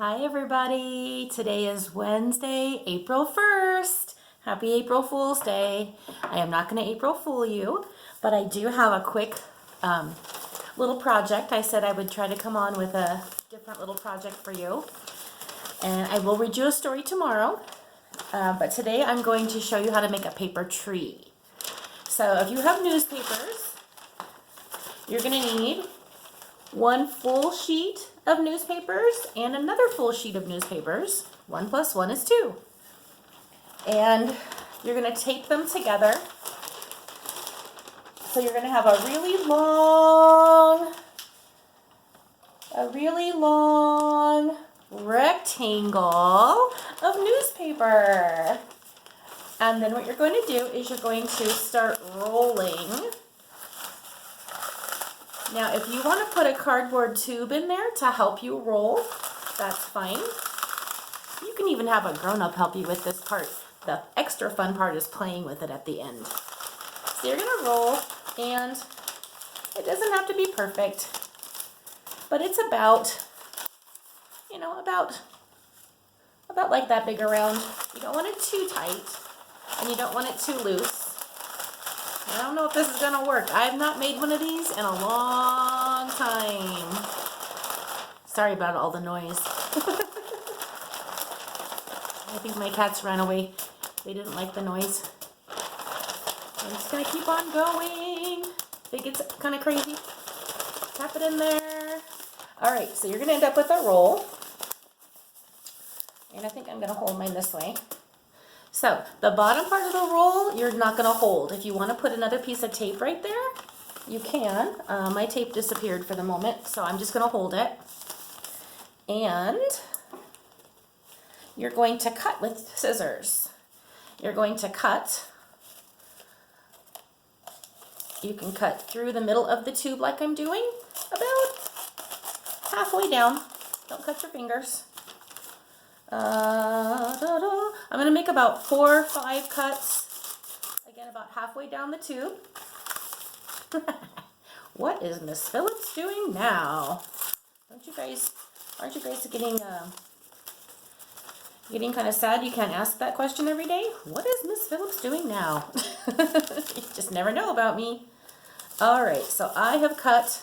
Hi everybody, today is Wednesday, April 1st. Happy April Fool's Day. I am not going to April Fool you, but I do have a quick little project. I said I would try to come on with a different little project for you. And I will read you a story tomorrow, but today I'm going to show you how to make a paper tree. So if you have newspapers, you're going to need one full sheet of newspapers and another full sheet of newspapers. 1 plus 1 is 2. And you're going to tape them together. So you're going to have a really long rectangle of newspaper. And then what you're going to do is you're going to start rolling. Now, if you want to put a cardboard tube in there to help you roll, that's fine. You can even have a grown-up help you with this part. The extra fun part is playing with it at the end. So you're going to roll, and it doesn't have to be perfect, but it's about like that big around. You don't want it too tight, and you don't want it too loose. I don't know if this is going to work. I have not made one of these in a long time. Sorry about all the noise. I think my cats ran away. They didn't like the noise. I'm just going to keep on going. If it gets kind of crazy, tap it in there. All right, so you're going to end up with a roll. And I think I'm going to hold mine this way. So the bottom part of the roll, you're not going to hold. If you want to put another piece of tape right there, you can. My tape disappeared for the moment, so I'm just going to hold it. And you're going to cut with scissors. You're going to cut. You can cut through the middle of the tube like I'm doing, about halfway down. Don't cut your fingers. I'm going to make about 4 or 5 cuts, again about halfway down the tube. What is Miss Phillips doing now? Aren't you guys getting kind of sad you can't ask that question every day? What is Miss Phillips doing now? You just never know about me. Alright, so I have cut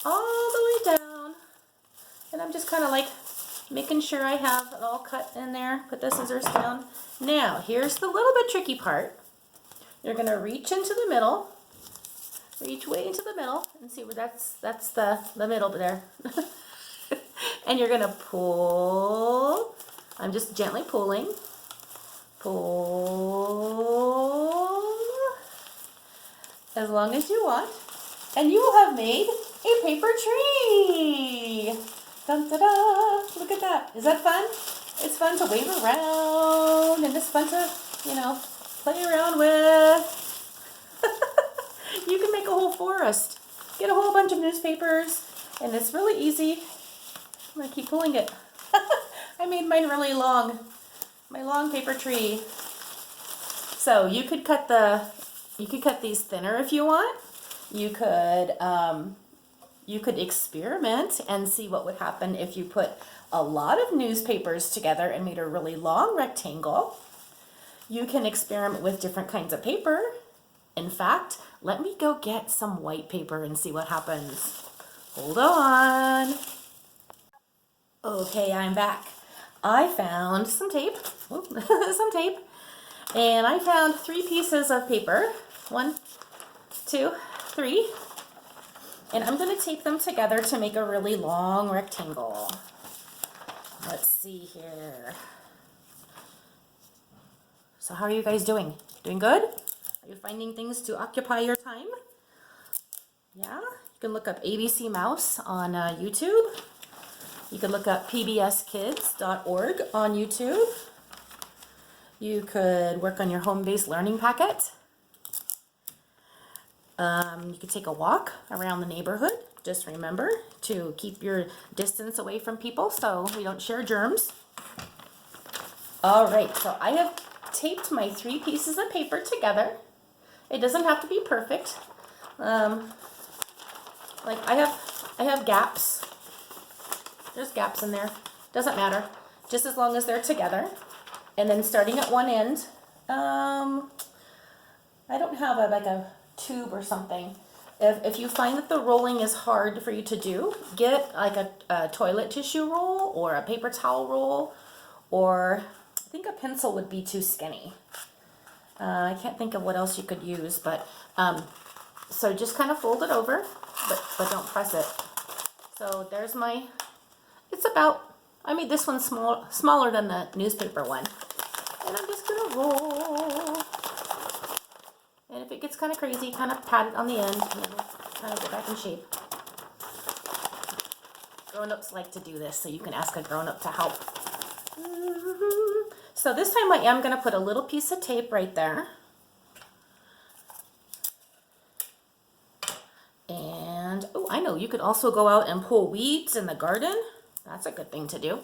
all the way down, and I'm just kind of like making sure I have it all cut in there. Put the scissors down. Now, here's the little bit tricky part. You're going to reach into the middle. Reach way into the middle and see where that's the middle there. And you're going to pull. I'm just gently pulling. Pull as long as you want. And you will have made a paper tree. Dun, da, da. Look at that. Is that fun? It's fun to wave around, and it's fun to, play around with. You can make a whole forest. Get a whole bunch of newspapers, and it's really easy. I'm going to keep pulling it. I made mine really long. My long paper tree. So you could cut these thinner if you want. You could experiment and see what would happen if you put a lot of newspapers together and made a really long rectangle. You can experiment with different kinds of paper. In fact, let me go get some white paper and see what happens. Hold on. Okay, I'm back. I found some tape. And I found 3 pieces of paper. 1, 2, 3. And I'm going to tape them together to make a really long rectangle. Let's see here. So how are you guys doing? Doing good? Are you finding things to occupy your time? Yeah? You can look up ABC Mouse on YouTube. You can look up pbskids.org on YouTube. You could work on your home-based learning packet. You could take a walk around the neighborhood. Just remember to keep your distance away from people so we don't share germs. All right, so I have taped my 3 pieces of paper together. It doesn't have to be perfect. Like I have gaps. There's gaps in there. doesn't matter, just as long as they're together. And then starting at one end, I don't have like a tube or something. If you find that the rolling is hard for you to do, get like a toilet tissue roll or a paper towel roll, or I think a pencil would be too skinny. I can't think of what else you could use, but so just kind of fold it over, but don't press it. So there's my, it's about, I made this one smaller than the newspaper one. And I'm just gonna roll. And if it gets kind of crazy, kind of pat it on the end, and it'll kind of get back in shape. Grown-ups like to do this, so you can ask a grown-up to help. So this time I am gonna put a little piece of tape right there. And, oh, I know, you could also go out and pull weeds in the garden. That's a good thing to do.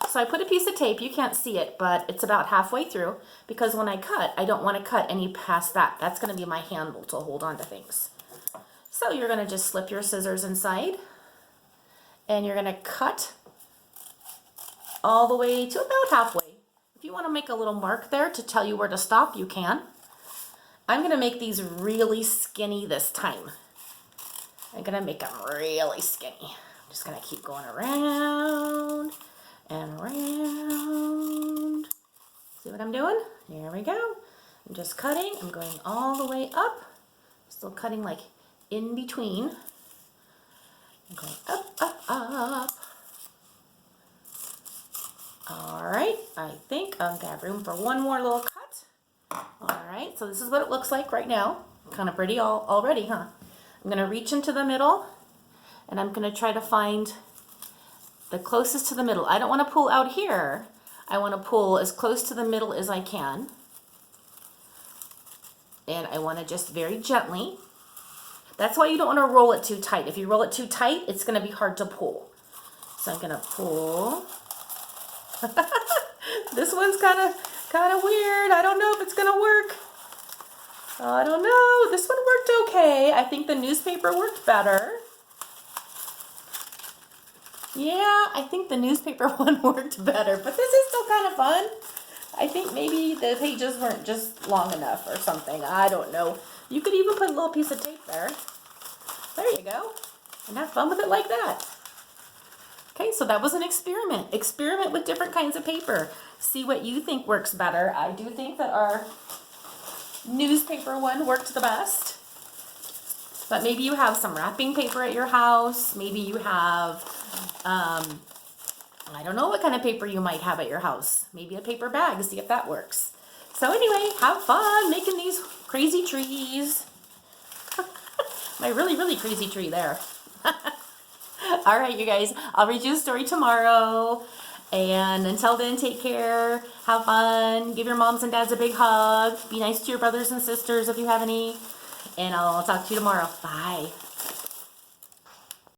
So I put a piece of tape, you can't see it, but it's about halfway through, because when I cut, I don't want to cut any past that. That's going to be my handle to hold on to things. So you're going to just slip your scissors inside, and you're going to cut all the way to about halfway. If you want to make a little mark there to tell you where to stop, you can. I'm going to make these really skinny this time. I'm going to make them really skinny. I'm just going to keep going around and round. See what I'm doing? Here we go. I'm just cutting. I'm going all the way up. Still cutting like in between. I'm going up, up, up. All right. I think I'm gonna have room for one more little cut. All right. So this is what it looks like right now. Kind of pretty already, huh? I'm gonna reach into the middle, and I'm gonna try to find the closest to the middle. I don't want to pull out here. I want to pull as close to the middle as I can. And I want to just very gently. That's why you don't want to roll it too tight. If you roll it too tight, it's going to be hard to pull. So I'm going to pull. This one's kind of weird. I don't know if it's going to work. I don't know. This one worked okay. I think the newspaper worked better. Yeah, I think the newspaper one worked better, but this is still kind of fun. I think maybe the pages weren't just long enough or something. I don't know. You could even put a little piece of tape there. There you go. And have fun with it like that. Okay, so that was an experiment. Experiment with different kinds of paper. See what you think works better. I do think that our newspaper one worked the best. But maybe you have some wrapping paper at your house. Maybe you have, I don't know what kind of paper you might have at your house. Maybe a paper bag, see if that works. So anyway, have fun making these crazy trees. My really, really crazy tree there. All right, you guys, I'll read you a story tomorrow. And until then, take care, have fun, give your moms and dads a big hug, be nice to your brothers and sisters if you have any. And I'll talk to you tomorrow. Bye.